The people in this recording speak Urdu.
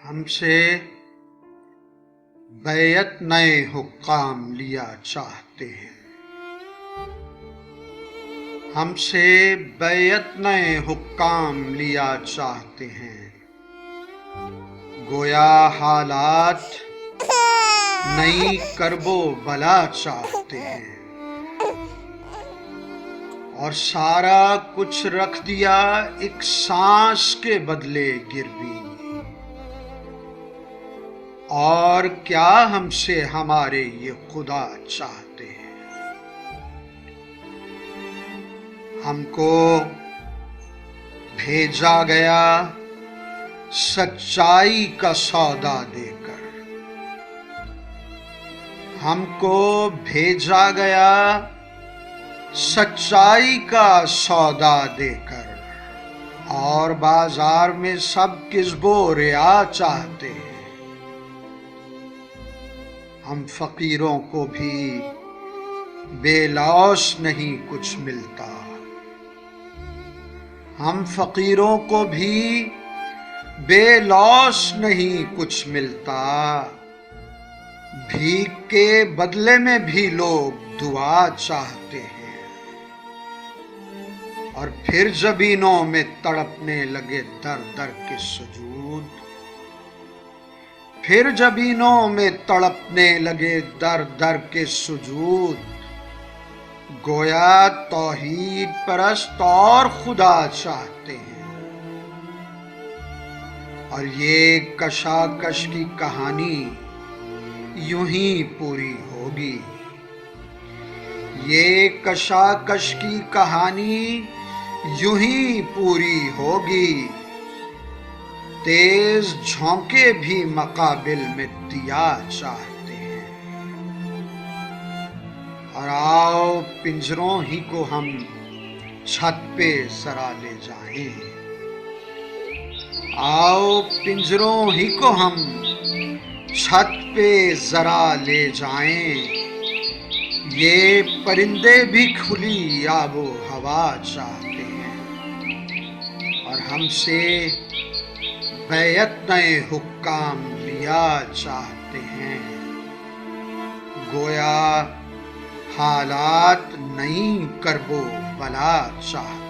ہم سے بیعت نئے حکام لیا چاہتے ہیں، ہم سے بیعت نئے حکام لیا چاہتے ہیں، گویا حالات نئی کرب و بلا چاہتے ہیں، اور سارا کچھ رکھ دیا ایک سانس کے بدلے گروی، اور کیا ہم سے ہمارے یہ خدا چاہتے ہیں۔ ہم کو بھیجا گیا سچائی کا سودا دے کر، ہم کو بھیجا گیا سچائی کا سودا دے کر، اور بازار میں سب کذب و ریا چاہتے ہیں۔ ہم فقیروں کو بھی بے لوث نہیں کچھ ملتا، ہم فقیروں کو بھی بے لوث نہیں کچھ ملتا، بھیک کے بدلے میں بھی لوگ دعا چاہتے ہیں، اور پھر زمینوں میں تڑپنے لگے در در کے سجود، پھر زمینوں میں تڑپنے لگے در در کے سجود، گویا توحید پرست اور خدا چاہتے ہیں۔ اور یہ کشاکش کی کہانی یوں ہی پوری ہوگی، یہ کشاکش کی کہانی یوں ہی پوری ہوگی، تیز جھونکے بھی مقابل میں دیا چاہتے ہیں، اور آؤ پنجروں ہی کو ہم چھت پہ ذرا لے جائیں، آؤ پنجروں ہی کو ہم چھت پہ ذرا لے جائیں، یہ پرندے بھی کھلی آب و ہوا چاہتے ہیں، اور ہم سے بیعت نئے حکام لیا چاہتے ہیں، گویا حالات نئی کرب و بلا چاہتے ہیں۔